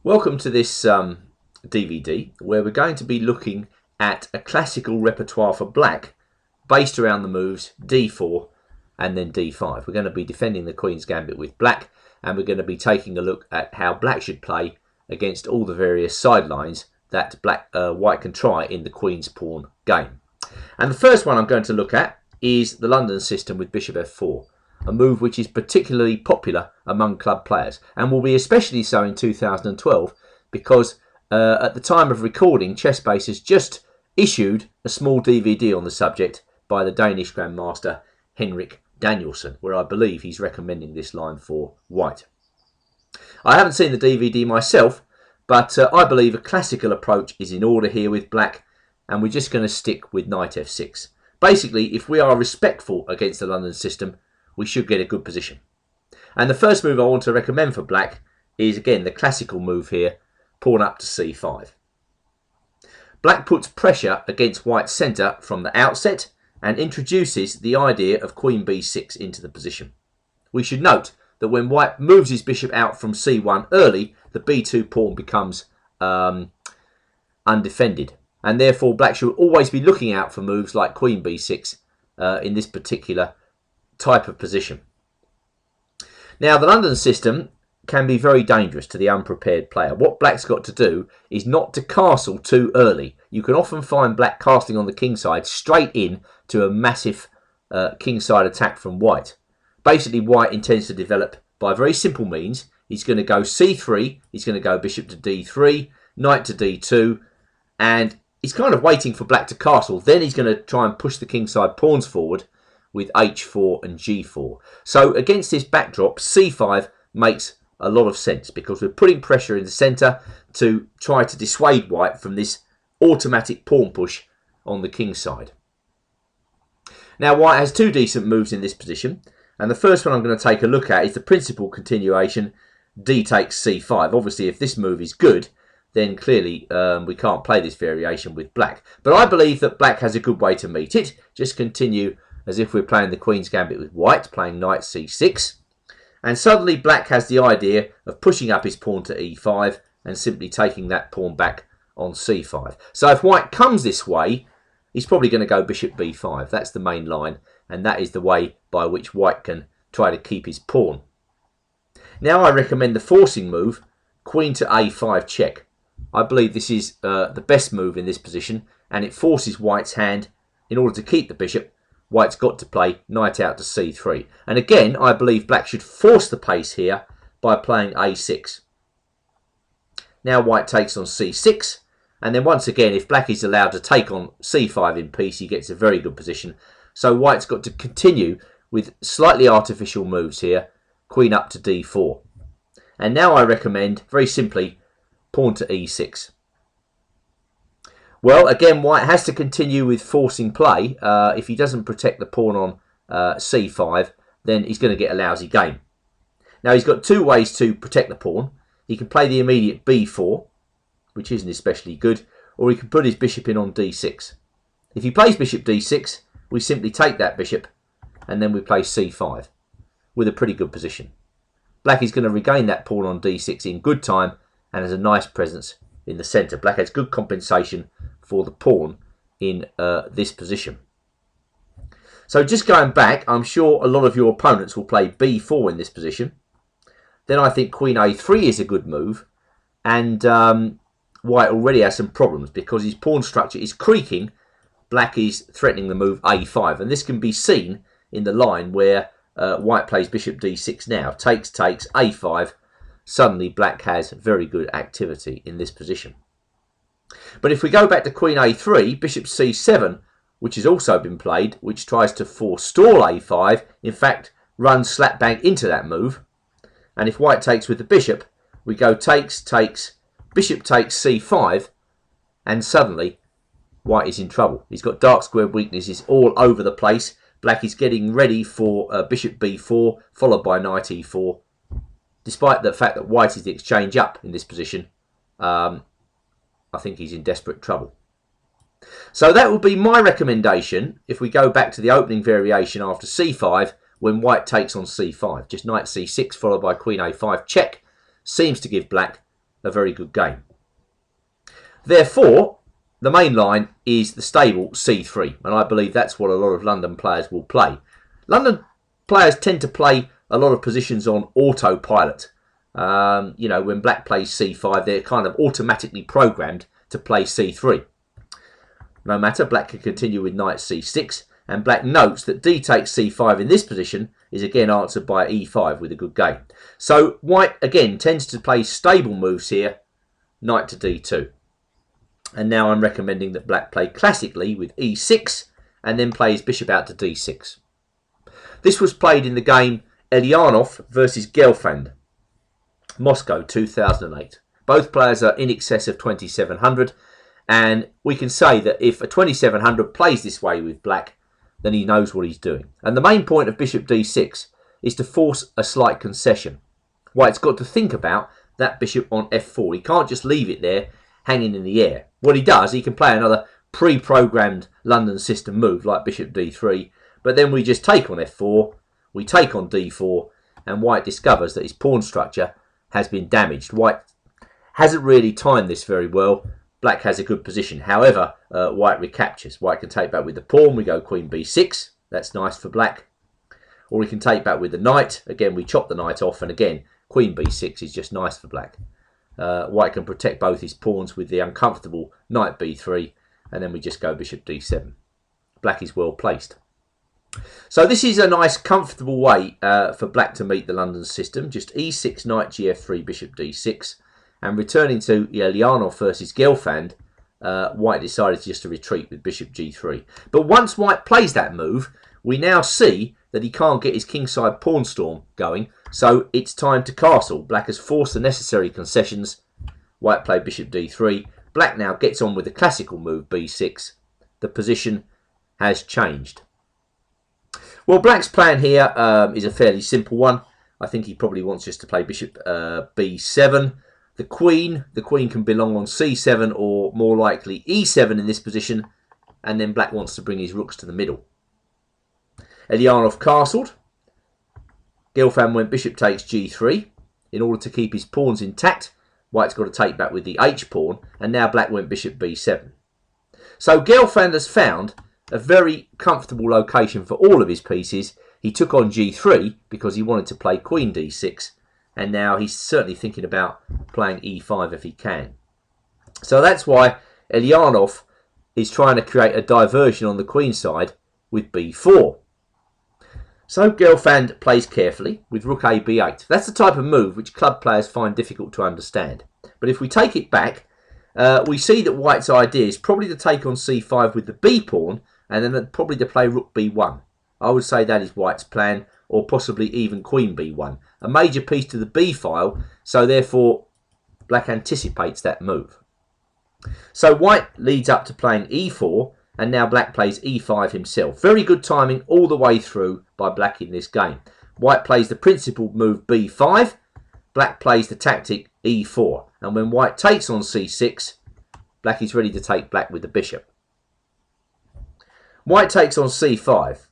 Welcome to this DVD where we're going to be looking at a classical repertoire for black based around the moves d4 and then d5. We're going to be defending the Queen's Gambit with black, and we're going to be taking a look at how black should play against all the various sidelines that white can try in the Queen's Pawn game. And the first one I'm going to look at is the London system with bishop f4. A move which is particularly popular among club players and will be especially so in 2012 because at the time of recording, Chessbase has just issued a small DVD on the subject by the Danish Grandmaster Henrik Danielsen, where I believe he's recommending this line for white. I haven't seen the DVD myself, but I believe a classical approach is in order here with black, and we're just going to stick with knight f6. Basically, if we are respectful against the London system, we should get a good position. And the first move I want to recommend for black is, again, the classical move here, pawn up to c5. Black puts pressure against white's centre from the outset and introduces the idea of queen b6 into the position. We should note that when white moves his bishop out from c1 early, the b2 pawn becomes undefended, and therefore black should always be looking out for moves like queen b6 in this particular type of position. Now, the London system can be very dangerous to the unprepared player. What black's got to do is not to castle too early. You can often find black casting on the king side straight in to a massive king side attack from white. Basically, white intends to develop by very simple means. He's going to go c3, he's going to go bishop to d3, knight to d2, and he's kind of waiting for black to castle. Then he's going to try and push the king side pawns forward with h4 and g4. So against this backdrop, c5 makes a lot of sense because we're putting pressure in the centre to try to dissuade white from this automatic pawn push on the king side. Now, white has two decent moves in this position, and the first one I'm going to take a look at is the principal continuation, d takes c5. Obviously, if this move is good, then clearly we can't play this variation with black. But I believe that black has a good way to meet it. Just continue as if we're playing the Queen's Gambit with white, playing knight c6. And suddenly black has the idea of pushing up his pawn to e5 and simply taking that pawn back on c5. So if white comes this way, he's probably going to go bishop b5. That's the main line, and that is the way by which white can try to keep his pawn. Now I recommend the forcing move, queen to a5 check. I believe this is the best move in this position, and it forces white's hand. In order to keep the bishop, white's got to play knight out to c3. And again, I believe black should force the pace here by playing a6. Now white takes on c6. And then once again, if black is allowed to take on c5 in peace, he gets a very good position. So white's got to continue with slightly artificial moves here. Queen up to d4. And now I recommend, very simply, pawn to e6. Well, again, white has to continue with forcing play. If he doesn't protect the pawn on c5, then he's going to get a lousy game. Now, he's got two ways to protect the pawn. He can play the immediate b4, which isn't especially good, or he can put his bishop in on d6. If he plays bishop d6, we simply take that bishop, and then we play c5 with a pretty good position. Black is going to regain that pawn on d6 in good time and has a nice presence in the centre. Black has good compensation for the pawn in this position. So just going back, I'm sure a lot of your opponents will play b4 in this position. Then I think queen a3 is a good move, and white already has some problems because his pawn structure is creaking. Black is threatening the move a5, and this can be seen in the line where white plays bishop d6 now. Takes, takes, a5. Suddenly black has very good activity in this position. But if we go back to queen a3, bishop c7, which has also been played, which tries to forestall a5, in fact runs slap bang into that move. And if white takes with the bishop, we go takes, takes, bishop takes c5, and suddenly white is in trouble. He's got dark square weaknesses all over the place. Black is getting ready for bishop b4, followed by knight e4. Despite the fact that white is the exchange up in this position, I think he's in desperate trouble. So that would be my recommendation if we go back to the opening variation after c5 when white takes on c5. Just knight c6 followed by queen a5 check seems to give black a very good game. Therefore, the main line is the stable c3, and I believe that's what a lot of London players will play. London players tend to play a lot of positions on autopilot. You know, when black plays c5, they're kind of automatically programmed to play c3. No matter, black can continue with knight c6, and black notes that d takes c5 in this position is again answered by e5 with a good game. So white again tends to play stable moves here, knight to d2. And now I'm recommending that black play classically with e6 and then play his bishop out to d6. This was played in the game Elyanov versus Gelfand, Moscow 2008. Both players are in excess of 2700, and we can say that if a 2700 plays this way with black, then he knows what he's doing. And the main point of bishop d6 is to force a slight concession. White's got to think about that bishop on f4. He can't just leave it there hanging in the air. What he does, he can play another pre-programmed London system move like bishop d3, but then we just take on f4, we take on d4, and white discovers that his pawn structure has been damaged. White hasn't really timed this very well. Black has a good position. However, white recaptures. White can take back with the pawn. We go queen b6. That's nice for black. Or we can take back with the knight. Again, we chop the knight off, and again, queen b6 is just nice for black. White can protect both his pawns with the uncomfortable knight b3, and then we just go bishop d7. Black is well placed. So this is a nice comfortable way for black to meet the London system. Just e6, knight gf3, bishop d6. And returning to Elyanov versus Gelfand, white decided just to retreat with bishop g3. But once white plays that move, we now see that he can't get his kingside pawn storm going, so it's time to castle. Black has forced the necessary concessions. White played bishop d3. Black now gets on with the classical move b6. The position has changed. Well, black's plan here is a fairly simple one. I think he probably wants just to play bishop b7. The queen can belong on c7 or more likely e7 in this position, and then black wants to bring his rooks to the middle. Elyanov castled. Gelfand went bishop takes g3. In order to keep his pawns intact, white's got to take back with the h-pawn, and now black went bishop b7. So Gelfand has found a very comfortable location for all of his pieces. He took on g3 because he wanted to play queen d6, and now he's certainly thinking about playing e5 if he can. So that's why Elyanov is trying to create a diversion on the queen side with b4. So Gelfand plays carefully with rook a b8. That's the type of move which club players find difficult to understand. But if we take it back, we see that white's idea is probably to take on c5 with the b pawn, and then probably to play rook b1. I would say that is white's plan, or possibly even queen b1. A major piece to the b file, so therefore black anticipates that move. So white leads up to playing e4, and now black plays e5 himself. Very good timing all the way through by black in this game. White plays the principal move b5, black plays the tactic e4, and when white takes on c6, black is ready to take black with the bishop. White takes on c5.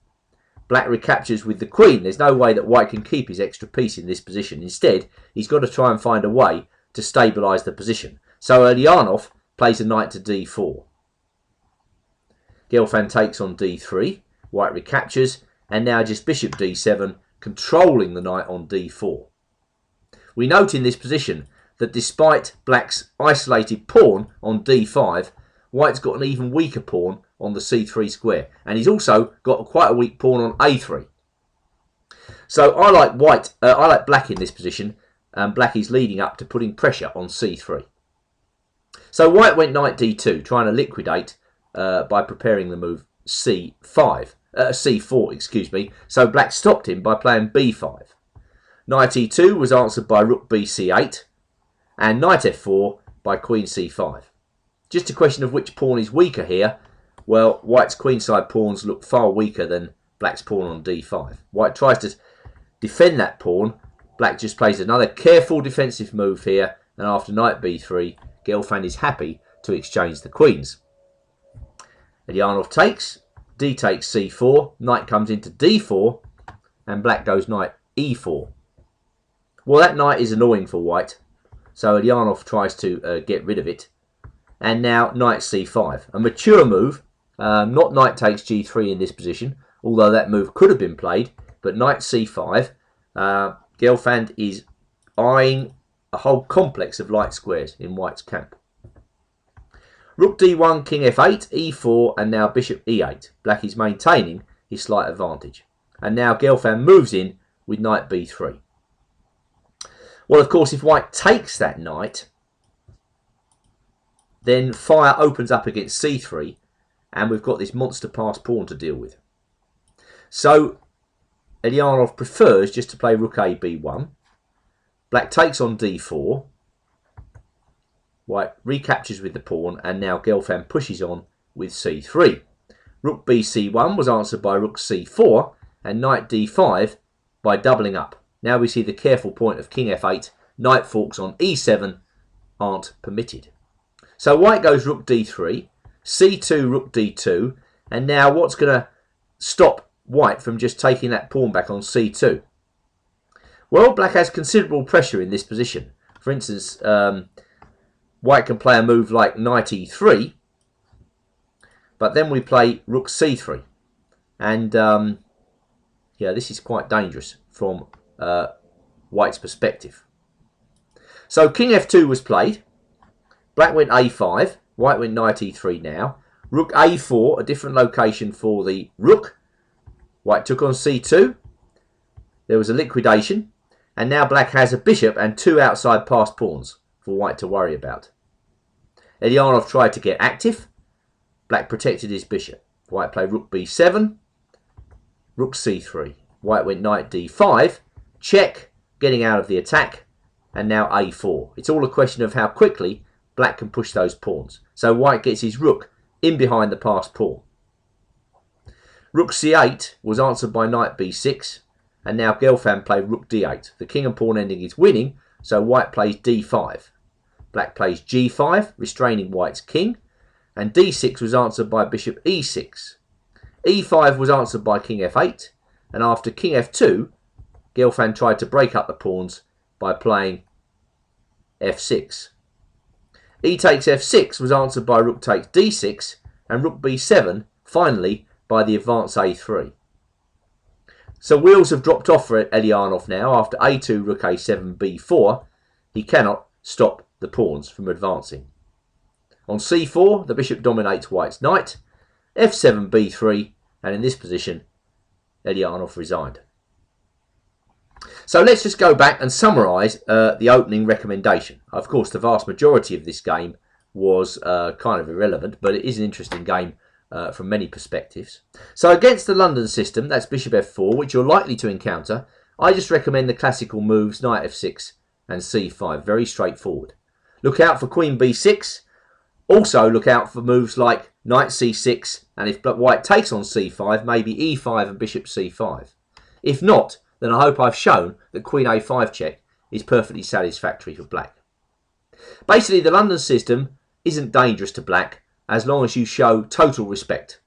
Black recaptures with the queen. There's no way that white can keep his extra piece in this position. Instead, he's got to try and find a way to stabilise the position. So Elyanov plays a knight to d4. Gelfand takes on d3. White recaptures, and now just bishop d7, controlling the knight on d4. We note in this position that despite black's isolated pawn on d5, white's got an even weaker pawn on the c3 square, and he's also got quite a weak pawn on a3. So I like black in this position, and black is leading up to putting pressure on c3. So white went knight d2, trying to liquidate by preparing the move c4, excuse me. So black stopped him by playing b5. Knight e2 was answered by rook bc8, and knight f4 by queen c5. Just a question of which pawn is weaker here. Well, white's queenside pawns look far weaker than black's pawn on d5. White tries to defend that pawn. Black just plays another careful defensive move here, and after knight b3, Gelfand is happy to exchange the queens. Elyanov takes, d takes c4, knight comes into d4, and black goes knight e4. Well, that knight is annoying for white. So Ilyanov tries to get rid of it. And now knight c5. A mature move. Not knight takes g3 in this position, although that move could have been played. But knight c5. Gelfand is eyeing a whole complex of light squares in white's camp. Rook d1, king f8, e4, and now bishop e8. Black is maintaining his slight advantage. And now Gelfand moves in with knight b3. Well, of course, if white takes that knight, then fire opens up against c3, and we've got this monster passed pawn to deal with. So Ilyanov prefers just to play rook a b1. Black takes on d4. White recaptures with the pawn, and now Gelfand pushes on with c3. Rook b c1 was answered by rook c4, and knight d5 by doubling up. Now we see the careful point of king f8. Knight forks on e7 aren't permitted. So white goes rook d3, c2, rook d2, and now what's going to stop white from just taking that pawn back on c2? Well, black has considerable pressure in this position. For instance, white can play a move like knight e3, but then we play rook c3. And yeah, this is quite dangerous from white's perspective. So king f2 was played. Black went a5. White went knight e3 now. Rook a4, a different location for the rook. White took on c2. There was a liquidation. And now black has a bishop and two outside passed pawns for white to worry about. Ilyanov tried to get active. Black protected his bishop. White played rook b7. Rook c3. White went knight d5. Check, getting out of the attack. And now a4. It's all a question of how quickly black can push those pawns. So white gets his rook in behind the passed pawn. Rook c8 was answered by knight b6. And now Gelfand played rook d8. The king and pawn ending is winning, so white plays d5. Black plays g5, restraining white's king. And d6 was answered by bishop e6. e5 was answered by king f8. And after king f2, Gelfand tried to break up the pawns by playing f6. E takes f6 was answered by rook takes d6. And rook b7, finally, by the advance a3. So wheels have dropped off for Ilyanov now. After a2, rook a7, b4, he cannot stop the pawns from advancing. On c4, the bishop dominates white's knight. f7, b3, and in this position, Ilyanov resigned. So let's just go back and summarise the opening recommendation. Of course, the vast majority of this game was kind of irrelevant, but it is an interesting game from many perspectives. So against the London system, that's bishop f4, which you're likely to encounter, I just recommend the classical moves knight f6 and c5. Very straightforward. Look out for queen b6. Also look out for moves like knight c6, and if white takes on c5, maybe e5 and bishop c5. If not, then I hope I've shown that queen a5 check is perfectly satisfactory for black. Basically, the London system isn't dangerous to black as long as you show total respect.